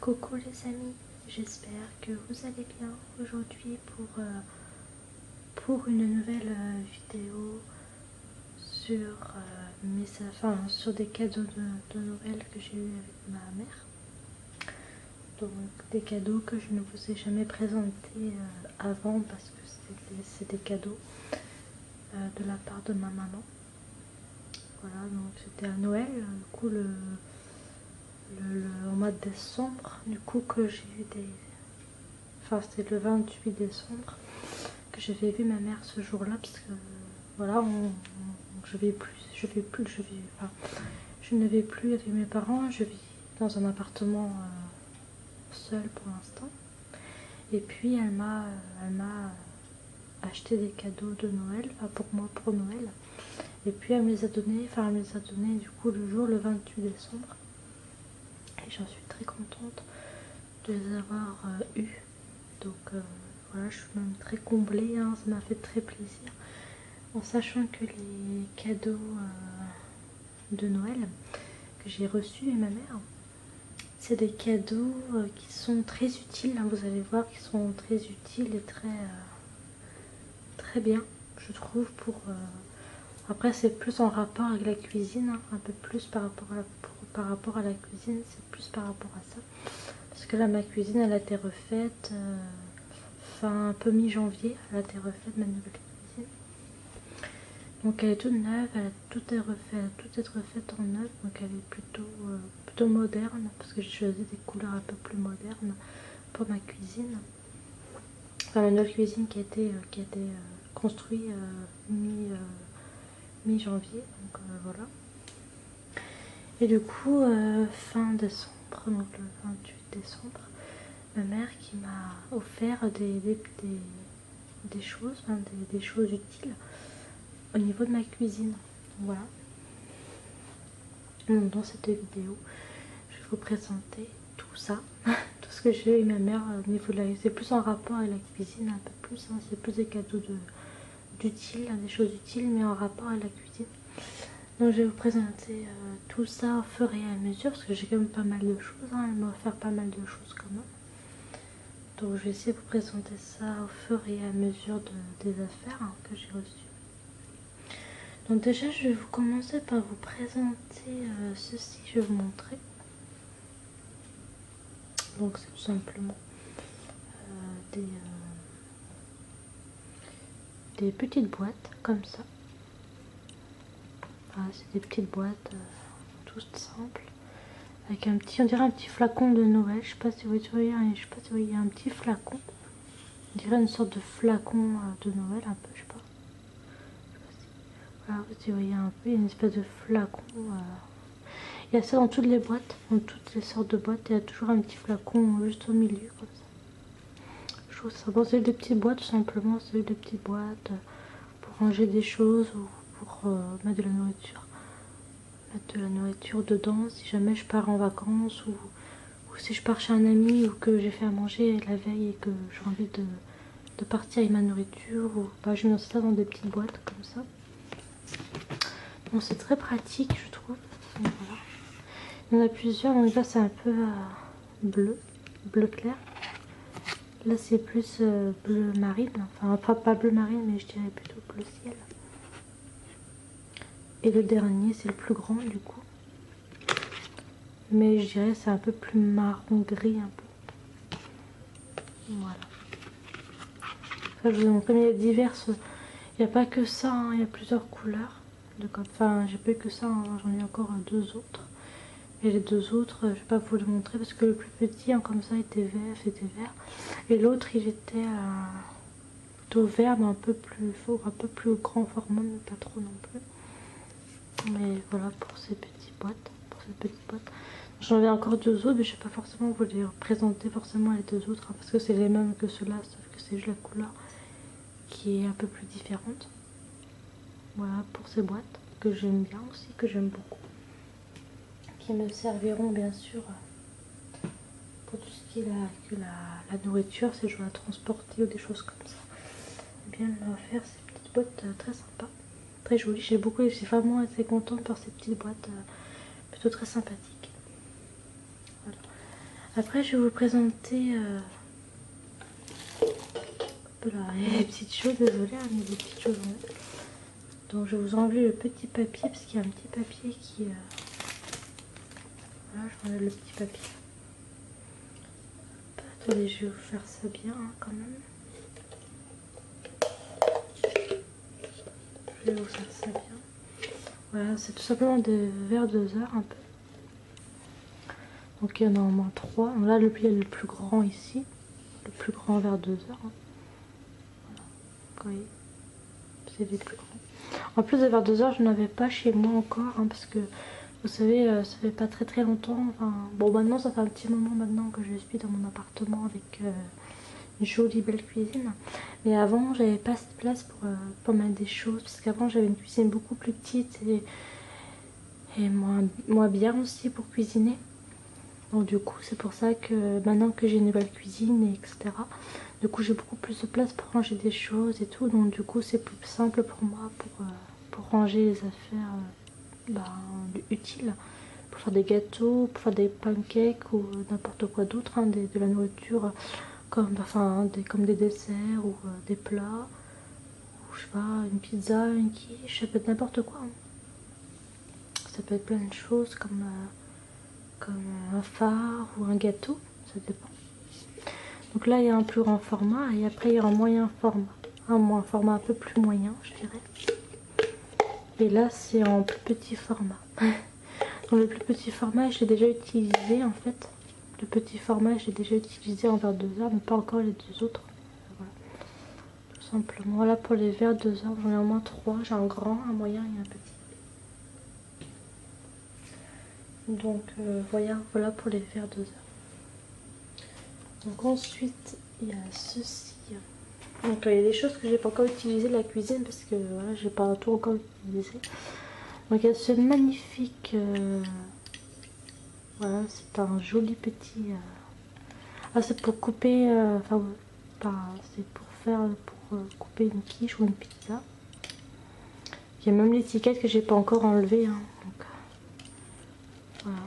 Coucou les amis, j'espère que vous allez bien aujourd'hui pour une nouvelle vidéo sur, sur des cadeaux de Noël que j'ai eu avec ma mère. Donc des cadeaux que je ne vous ai jamais présentés avant parce que c'est des cadeaux de la part de ma maman. Voilà, donc c'était à Noël, du coup au mois de décembre, du coup que j'ai eu des... Enfin c'était le 28 décembre que j'avais vu ma mère ce jour-là parce que voilà, je ne vais plus avec mes parents, je vis dans un appartement seul pour l'instant. Et puis elle m'a acheté des cadeaux de Noël, enfin pour moi pour Noël. Et puis elle me les a donnés, du coup le 28 décembre. Et j'en suis très contente de les avoir eus. Donc voilà, je suis même très comblée, hein, ça m'a fait très plaisir. En sachant que les cadeaux de Noël que j'ai reçus de ma mère, c'est des cadeaux qui sont très utiles, hein, vous allez voir qu'ils sont très utiles et très bien, je trouve. Après c'est plus en rapport avec la cuisine, hein, un peu plus par rapport à la cuisine, c'est plus par rapport à ça. Parce que là ma cuisine elle a été refaite, un peu mi-janvier, elle a été refaite ma nouvelle cuisine. Donc elle est toute neuve, elle a tout être refaite en neuf, donc elle est plutôt moderne parce que j'ai choisi des couleurs un peu plus modernes pour ma cuisine. Enfin ma nouvelle cuisine qui a été construite mi-janvier, donc voilà. Et du coup fin décembre, donc le 28 décembre, ma mère qui m'a offert des choses, des choses utiles au niveau de ma cuisine. Voilà. Donc dans cette vidéo, je vais vous présenter tout ça, tout ce que j'ai eu ma mère au niveau de la... C'est plus en rapport avec la cuisine, un peu plus, hein, c'est plus des cadeaux d'utiles, des choses utiles, mais en rapport avec la cuisine. Donc je vais vous présenter tout ça au fur et à mesure, parce que j'ai quand même pas mal de choses, hein, elle m'a offert pas mal de choses quand même. Donc je vais essayer de vous présenter ça au fur et à mesure des affaires que j'ai reçues. Donc déjà je vais vous commencer par vous présenter ceci, je vais vous montrer. Donc c'est tout simplement des petites boîtes comme ça. Voilà, c'est des petites boîtes toutes simples. Avec un petit, on dirait un petit flacon de Noël. Je sais pas si vous voyez, je sais pas si vous voyez un petit flacon. On dirait une sorte de flacon de Noël un peu, je sais pas. Voilà, si vous voyez un peu, il y a une espèce de flacon. Il y a ça dans toutes les boîtes, dans toutes les sortes de boîtes. Il y a toujours un petit flacon juste au milieu comme ça. Je trouve ça bon, c'est des petites boîtes tout simplement, c'est des petites boîtes pour ranger des choses ou pour mettre de la nourriture. Mettre de la nourriture dedans si jamais je pars en vacances ou si je pars chez un ami ou que j'ai fait à manger la veille et que j'ai envie de partir avec ma nourriture, ou bah, je mets ça dans des petites boîtes comme ça. Bon, c'est très pratique je trouve. Donc, voilà. Il y en a plusieurs, donc là c'est un peu bleu clair. Là c'est plus bleu marine, enfin pas bleu marine mais je dirais plutôt bleu ciel. Et le dernier c'est le plus grand du coup. Mais je dirais c'est un peu plus marron gris un peu. Voilà. Ça, je vous ai montré, mais il y a diverses. Il n'y a pas que ça, hein, il y a plusieurs couleurs. Enfin, j'ai pas que ça, hein, j'en ai encore deux autres. Et les deux autres, je vais pas vous les montrer parce que le plus petit, hein, comme ça, était vert. Et l'autre, il était plutôt vert, mais un peu plus grand format, mais pas trop non plus. Mais voilà pour ces petites boîtes, J'en avais encore deux autres, mais je ne vais pas forcément vous les présenter forcément les deux autres, hein, parce que c'est les mêmes que ceux-là, sauf que c'est juste la couleur qui est un peu plus différente. Voilà pour ces boîtes que j'aime bien aussi, que j'aime beaucoup, qui me serviront bien sûr pour tout ce qui est la nourriture, si je dois la transporter ou des choses comme ça. Et bien elle m'a offert ces petites boîtes très sympas, très jolies. J'ai vraiment été contente par ces petites boîtes plutôt très sympathiques. Voilà. Après je vais vous présenter les petites choses, désolée, hein, mais des petites choses en fait. Donc je vais vous enlever le petit papier parce qu'il y a un petit papier qui... Voilà, je vais enlever le petit papier. Attendez, je vais vous faire ça bien hein, quand même. Je vais vous faire ça bien. Voilà, c'est tout simplement des vers 2 heures un peu. Donc il y en a au moins 3. Donc là, le plus grand ici. Le plus grand vers 2 heures. Hein. Voilà. Oui, c'est les plus grands. En plus, des vers 2 heures, je n'avais pas chez moi encore. Hein, parce que vous savez, ça fait pas très longtemps. Enfin, bon, maintenant, ça fait un petit moment maintenant que je suis dans mon appartement avec une jolie belle cuisine. Mais avant, j'avais pas cette place pour mettre des choses. Parce qu'avant, j'avais une cuisine beaucoup plus petite et moins bien aussi pour cuisiner. Donc du coup c'est pour ça que maintenant que j'ai une nouvelle cuisine et etc. Du coup j'ai beaucoup plus de place pour ranger des choses et tout. Donc du coup c'est plus simple pour moi pour ranger les affaires utiles. Pour faire des gâteaux, pour faire des pancakes ou n'importe quoi d'autre. Hein, de la nourriture comme des desserts ou des plats. Ou je sais pas, une pizza, une quiche, ça peut être n'importe quoi. Hein. Ça peut être plein de choses comme un phare ou un gâteau, ça dépend. Donc là il y a un plus grand format et après il y a un moyen format, un format un peu plus moyen je dirais. Et là c'est en plus petit format. Donc le plus petit format je l'ai déjà utilisé en fait. Le petit format je l'ai déjà utilisé en vers 2 heures mais pas encore les deux autres. Voilà. Tout simplement. Voilà pour les vers 2 heures, j'en ai au moins 3. J'ai un grand, un moyen et un petit. Donc voilà pour les vers 2 heures. Donc ensuite il y a ceci. Donc il y a des choses que j'ai pas encore utilisées de la cuisine parce que voilà j'ai pas tout encore utilisé. Donc il y a ce magnifique voilà c'est un joli petit c'est pour couper c'est pour couper une quiche ou une pizza. Il y a même l'étiquette que j'ai pas encore enlevée hein. Donc voilà.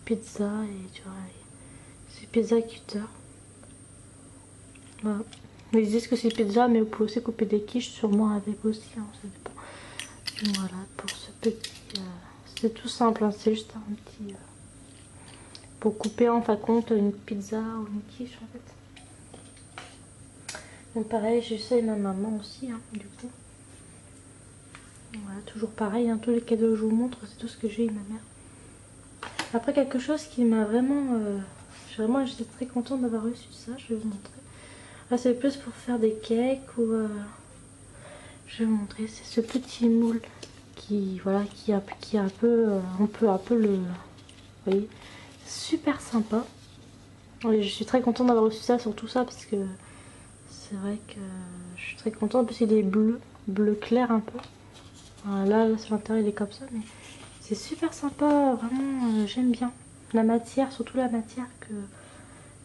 Pizza et tu vois c'est pizza cutter. Voilà. Ils disent que c'est pizza mais vous pouvez aussi couper des quiches sûrement avec aussi hein, ça dépend. Voilà pour ce petit c'est tout simple hein, c'est juste un petit pour couper en fin de compte une pizza ou une quiche en fait. Donc pareil j'ai ça et ma maman aussi hein, du coup. Voilà toujours pareil hein, tous les cadeaux que je vous montre c'est tout ce que j'ai eu ma mère. Après quelque chose qui m'a vraiment j'étais très contente d'avoir reçu ça, je vais vous montrer. Là c'est plus pour faire des cakes ou je vais vous montrer, c'est ce petit moule qui est un peu on peut un peu le vous voyez, super sympa. Et je suis très contente d'avoir reçu ça, surtout ça parce que c'est vrai que je suis très contente parce qu'il est bleu clair un peu. Voilà, là sur l'intérieur il est comme ça mais c'est super sympa, vraiment j'aime bien la matière, surtout la matière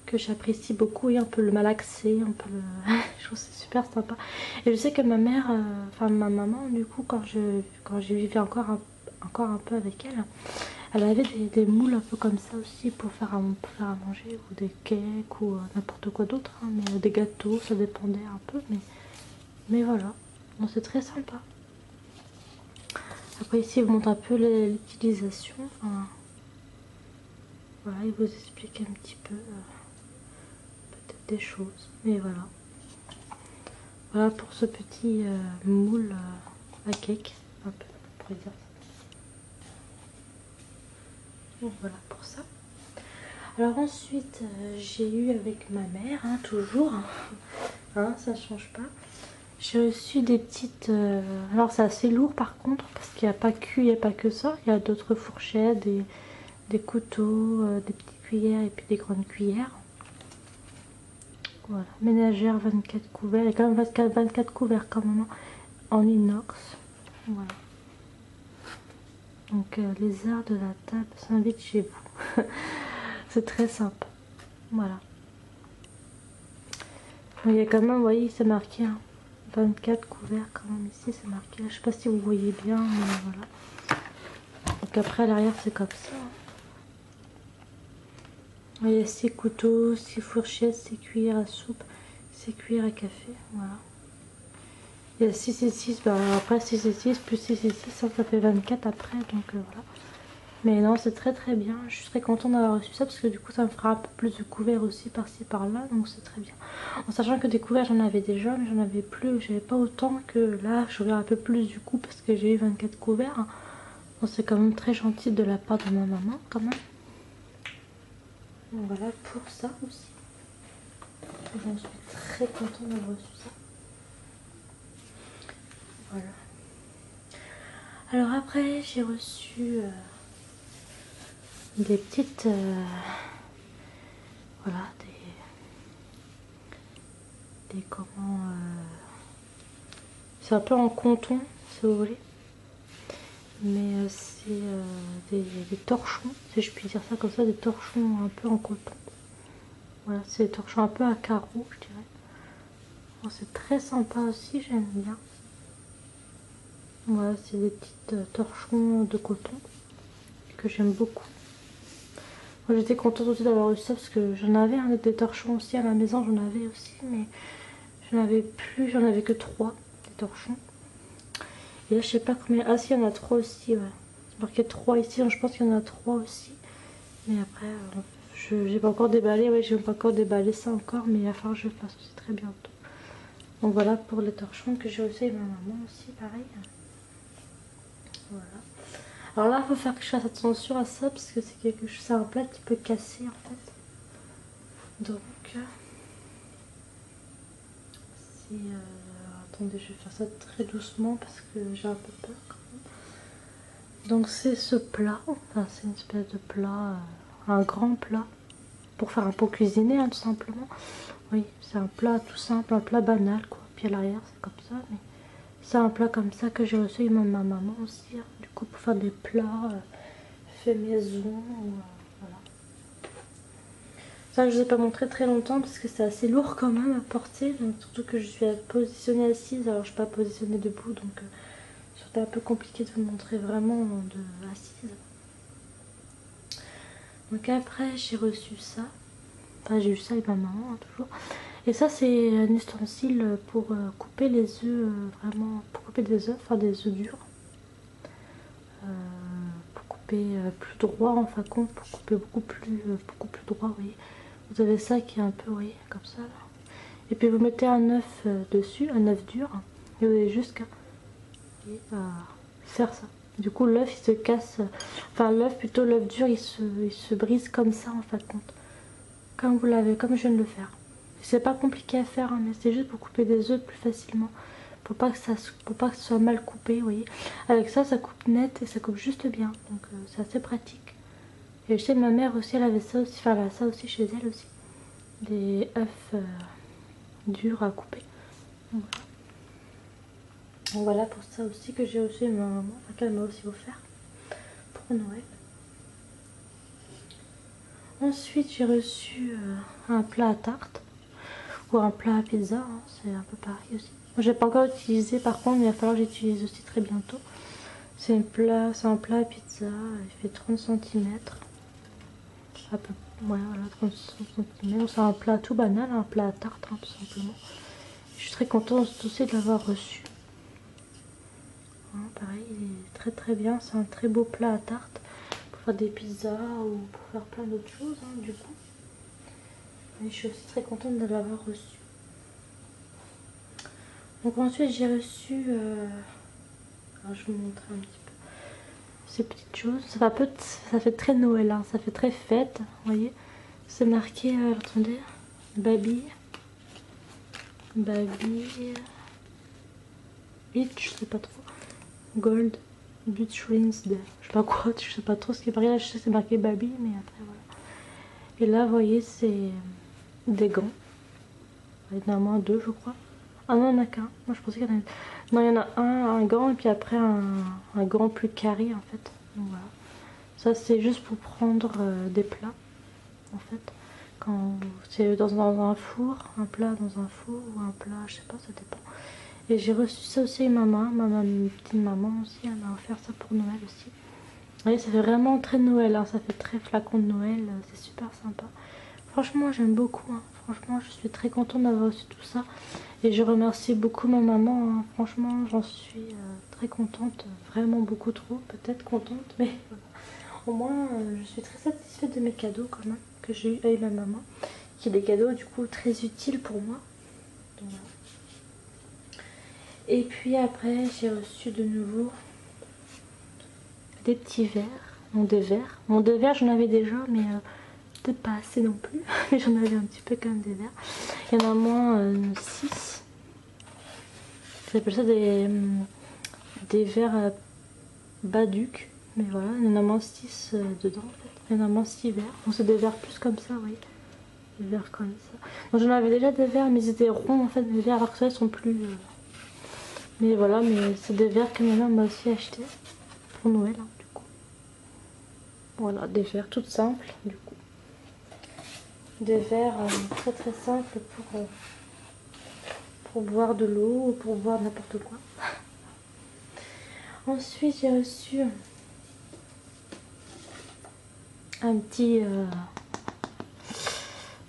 que j'apprécie beaucoup et on peut le malaxer, on peut le... je trouve c'est super sympa. Et je sais que ma mère, ma maman du coup quand je vivais encore un peu avec elle, elle avait des moules un peu comme ça aussi pour faire à manger ou des cakes ou n'importe quoi d'autre, hein, mais des gâteaux, ça dépendait un peu, mais voilà, c'est très sympa. Après ici, il vous montre un peu l'utilisation. Enfin, voilà, il vous explique un petit peu peut-être des choses. Mais voilà. Voilà pour ce petit moule à cake. Un peu, on pourrait dire ça. Donc voilà pour ça. Alors ensuite, j'ai eu avec ma mère, hein, toujours. Hein, ça ne change pas. J'ai reçu des petites... alors c'est assez lourd par contre, parce qu'il n'y a pas que ça. Il y a d'autres fourchettes, des couteaux, des petites cuillères et puis des grandes cuillères. Voilà, ménagère 24 couverts. Il y a quand même 24 couverts quand même en inox. Voilà. Donc les arts de la table s'invitent chez vous. C'est très sympa. Voilà. Il y a quand même, vous voyez, c'est marqué... Hein. 24 couverts quand même ici c'est marqué, je sais pas si vous voyez bien mais voilà. Donc après à l'arrière c'est comme ça. Il y a 6 couteaux, 6 fourchettes, 6 cuillères à soupe, 6 cuillères à café. Voilà. Il y a 6 et 6, bah après 6 et 6 plus 6 et 6, ça fait 24 après, donc voilà. Mais non, c'est très très bien. Je suis très contente d'avoir reçu ça parce que du coup ça me fera un peu plus de couverts aussi par-ci par-là, donc c'est très bien. En sachant que des couverts j'en avais déjà, mais j'en avais plus, j'avais pas autant que là, j'aurais un peu plus du coup parce que j'ai eu 24 couverts. Donc c'est quand même très gentil de la part de ma maman quand même. Donc voilà pour ça aussi. J'en suis très contente d'avoir reçu ça. Voilà. Alors après j'ai reçu des petites voilà des comment c'est un peu en coton si vous voulez, mais c'est des torchons, si je puis dire ça comme ça, des torchons un peu en coton. Voilà, c'est des torchons un peu à carreaux je dirais. Bon, c'est très sympa aussi, j'aime bien. Voilà, c'est des petites torchons de coton que j'aime beaucoup. J'étais contente aussi d'avoir reçu ça parce que j'en avais des torchons aussi à la maison, j'en avais aussi, mais j'en avais plus, j'en avais que 3 des torchons. Et là je sais pas combien, ah si il y en a 3 aussi, ouais. C'est marqué 3 ici, donc je pense qu'il y en a 3 aussi. Mais après, j'ai pas encore déballé, ouais, j'ai pas encore déballé ça encore, mais il va falloir que je le fasse aussi très bientôt. Donc voilà pour les torchons que j'ai reçus avec ma maman aussi, pareil. Voilà. Alors là, il faut faire que je fasse attention à ça parce que c'est quelque chose, c'est un plat qui peut casser en fait. Donc, c'est. Attendez, je vais faire ça très doucement parce que j'ai un peu peur quand même. Donc, c'est ce plat, enfin, c'est une espèce de plat, un grand plat pour faire un pot cuisiné, hein, tout simplement. Oui, c'est un plat tout simple, un plat banal quoi. Puis à l'arrière, c'est comme ça, mais c'est un plat comme ça que j'ai reçu avec ma maman aussi. Hein. Du coup, pour faire des plats fait maison, voilà. Ça, je vous ai pas montré très longtemps parce que c'est assez lourd quand même à porter, donc surtout que je suis positionnée assise, alors je suis pas positionnée debout, donc c'était un peu compliqué de vous montrer vraiment de assise. Donc après j'ai reçu ça, enfin j'ai eu ça avec ma maman hein, toujours. Et ça c'est un ustensile pour couper les œufs, vraiment pour couper des œufs, enfin des œufs durs. Pour couper plus droit en fin de compte, pour couper beaucoup plus droit, vous voyez. Vous avez ça qui est un peu, oui, comme ça là. Et puis vous mettez un œuf dessus, un œuf dur, et vous avez juste qu'à faire ça. Du coup l'œuf il se casse, enfin l'œuf plutôt, l'œuf dur il se brise comme ça en fin de compte. Comme vous l'avez, comme je viens de le faire. C'est pas compliqué à faire, hein, mais c'est juste pour couper des œufs plus facilement. Pour pas que ça soit mal coupé, vous voyez. Avec ça, ça coupe net et ça coupe juste bien. Donc c'est assez pratique. Et je sais que ma mère aussi, elle avait ça aussi, enfin elle a ça aussi chez elle aussi. Des œufs durs à couper. Donc, voilà pour ça aussi que j'ai reçu ma maman, enfin qu'elle m'a aussi offert pour Noël. Ensuite j'ai reçu un plat à tarte ou un plat à pizza, hein, c'est un peu pareil aussi. J'ai pas encore utilisé par contre, mais il va falloir que j'utilise aussi très bientôt. C'est un plat à pizza, il fait 30 cm. À peu, ouais, voilà, 30 cm. C'est un plat tout banal, un plat à tarte, hein, tout simplement. Je suis très contente aussi de l'avoir reçu. Hein, pareil, il est très très bien. C'est un très beau plat à tarte pour faire des pizzas ou pour faire plein d'autres choses, hein, du coup. Et je suis aussi très contente de l'avoir reçu. Donc ensuite j'ai reçu, alors je vais vous montrer un petit peu ces petites choses. Ça fait très Noël, hein, ça fait très fête, vous voyez. C'est marqué, attendez, Baby, Beach, je sais pas trop, Gold, Beach Rings, je sais pas quoi, je sais pas trop ce qui est marqué là, je sais que c'est marqué Baby, mais après voilà. Et là vous voyez c'est des gants, il y en a moins 2 je crois. Ah non, il n'y en a qu'un. Moi je pensais qu'il y en avait. Non, il y en a un gant et puis après un gant plus carré en fait. Donc voilà. Ça c'est juste pour prendre des plats en fait. Quand c'est dans un four, un plat dans un four ou un plat, je sais pas, ça dépend. Et j'ai reçu ça aussi avec ma petite maman aussi, elle m'a offert ça pour Noël aussi. voyez, ça fait vraiment très Noël, hein, ça fait très flacon de Noël, c'est super sympa. Franchement, j'aime beaucoup, hein. Franchement, je suis très contente d'avoir reçu tout ça. Et je remercie beaucoup ma maman, hein. Franchement, j'en suis très contente, vraiment beaucoup trop, peut-être contente, mais au moins, je suis très satisfaite de mes cadeaux quand même, que j'ai eu avec ma maman, qui est des cadeaux du coup très utiles pour moi. Donc, voilà. Et puis après, j'ai reçu de nouveau des petits verres, non des verres. Bon, des verres, j'en avais déjà, mais peut-être pas assez non plus, mais j'en avais un petit peu quand même des verres. Il y en a moins 6. J'appelle ça des verres Baduc, mais voilà, il y en a moins 6 dedans en fait. Il y en a moins 6 verres. Bon, c'est des verres plus comme ça, oui. Des verres comme ça. Bon, j'en avais déjà des verres, mais ils étaient ronds en fait, des verres, alors que ça, ils sont plus. Mais voilà, mais c'est des verres que ma mère m'a aussi acheté pour Noël, hein, du coup. Voilà, des verres tout simples, du coup. Des verres très très simples pour boire de l'eau ou pour boire n'importe quoi. Ensuite, j'ai reçu un petit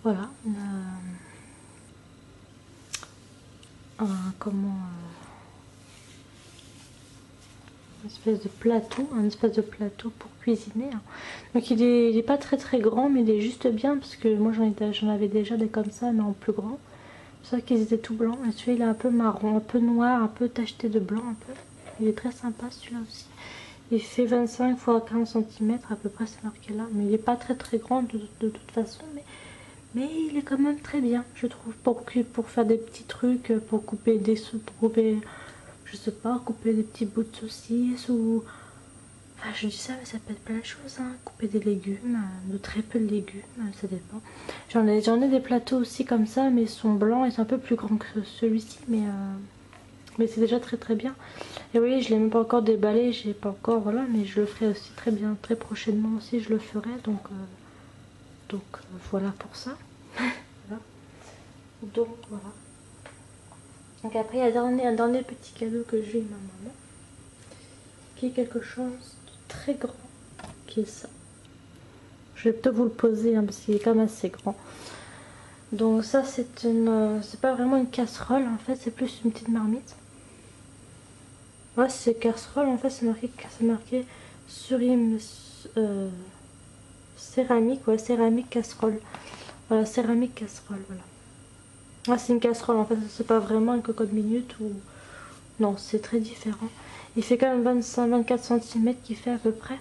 voilà une espèce de plateau pour cuisiner, hein. Donc il est pas très très grand, mais il est juste bien parce que moi j'en avais déjà des comme ça mais en plus grand. C'est ça qu'ils étaient tout blancs, et celui-là il est un peu marron, un peu noir, un peu tacheté de blanc un peu. Il est très sympa celui-là aussi. Il fait 25 x 15 cm à peu près, c'est marqué là, mais il est pas très très grand de toute façon, mais il est quand même très bien, je trouve, pour faire des petits trucs, pour couper des soupes, pour couper, je sais pas, couper des petits bouts de saucisse ou... Enfin, je dis ça, mais ça peut être plein de choses, hein. Couper des légumes, de très peu de légumes, ça dépend. J'en ai des plateaux aussi comme ça, mais ils sont blancs, ils sont un peu plus grands que celui-ci, mais c'est déjà très très bien. Et oui, je l'ai même pas encore déballé, j'ai pas encore, voilà, mais je le ferai aussi très bien, très prochainement aussi, je le ferai, donc voilà pour ça. Voilà. Donc voilà. Donc après, il y a un dernier petit cadeau que j'ai eu ma maman, qui est quelque chose de très grand, qui est ça. Je vais peut-être vous le poser, hein, parce qu'il est quand même assez grand. Donc ça, c'est pas vraiment une casserole, en fait, c'est plus une petite marmite. Ouais, c'est casserole, en fait, c'est marqué surime céramique, ouais, céramique casserole. Voilà, céramique casserole, voilà. Ah, c'est une casserole, en fait, c'est pas vraiment une cocotte minute ou... Non, c'est très différent. Il fait quand même 24 cm qu'il fait à peu près.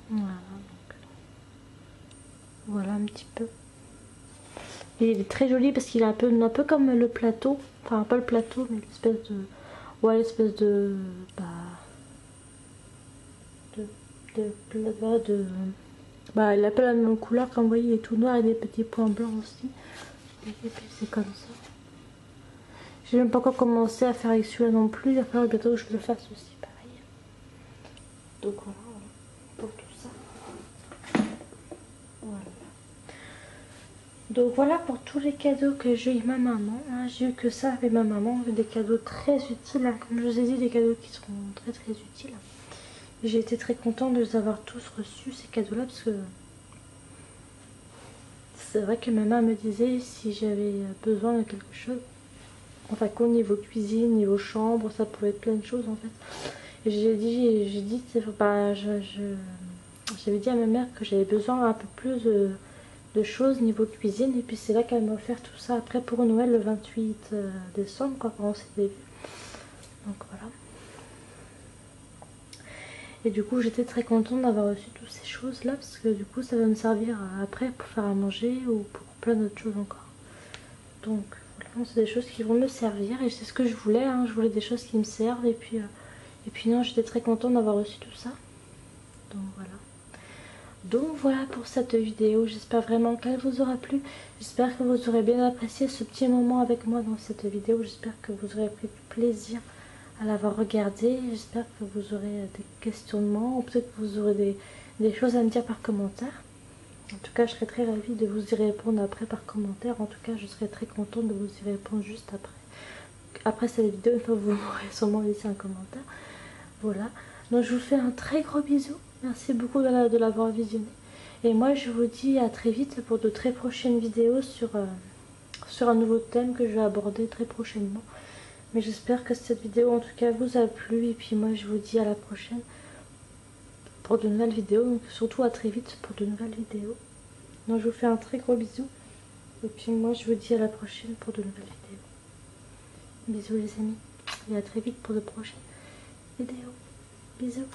Voilà, donc... Voilà un petit peu. Et il est très joli parce qu'il est un peu comme le plateau. Enfin, pas le plateau, mais l'espèce de... Ouais, l'espèce de... Bah... Bah, il a pas la même couleur, comme vous voyez, il est tout noir et des petits points blancs aussi. Et puis c'est comme ça. J'ai même pas encore commencé à faire avec celui-là non plus. Il va falloir bientôt que je le fasse aussi, pareil. Donc voilà, pour tout ça. Voilà. Donc voilà pour tous les cadeaux que j'ai eu avec ma maman, hein. J'ai eu que ça avec ma maman, des cadeaux très utiles, hein. Comme je vous ai dit, des cadeaux qui seront très très utiles. J'ai été très contente de les avoir tous reçus, ces cadeaux-là, parce que c'est vrai que ma mère me disait si j'avais besoin de quelque chose, enfin qu'au niveau cuisine, niveau chambre, ça pouvait être plein de choses en fait. Et j'avais dit à ma mère que j'avais besoin un peu plus de choses niveau cuisine, et puis c'est là qu'elle m'a offert tout ça après pour Noël le 28 décembre, quand on s'était vu. Donc voilà. Et du coup j'étais très contente d'avoir reçu toutes ces choses là, parce que du coup ça va me servir après pour faire à manger ou pour plein d'autres choses encore. Donc voilà, c'est des choses qui vont me servir, et c'est ce que je voulais, hein. Je voulais des choses qui me servent, et puis non, j'étais très contente d'avoir reçu tout ça. Donc voilà. Donc voilà pour cette vidéo, j'espère vraiment qu'elle vous aura plu. J'espère que vous aurez bien apprécié ce petit moment avec moi dans cette vidéo. J'espère que vous aurez pris du plaisir à l'avoir regardée. J'espère que vous aurez des questionnements, ou peut-être que vous aurez des choses à me dire par commentaire. En tout cas, je serai très ravie de vous y répondre après par commentaire. En tout cas, je serai très contente de vous y répondre juste après. Après cette vidéo, une fois que vous m'aurez sûrement laissé un commentaire. Voilà. Donc je vous fais un très gros bisou. Merci beaucoup de l'avoir visionné. Et moi je vous dis à très vite pour de très prochaines vidéos sur un nouveau thème que je vais aborder très prochainement. Mais j'espère que cette vidéo en tout cas vous a plu. Et puis moi je vous dis à la prochaine pour de nouvelles vidéos. Donc surtout à très vite pour de nouvelles vidéos. Donc je vous fais un très gros bisou. Et puis moi je vous dis à la prochaine pour de nouvelles vidéos. Bisous les amis. Et à très vite pour de prochaines vidéos. Bisous.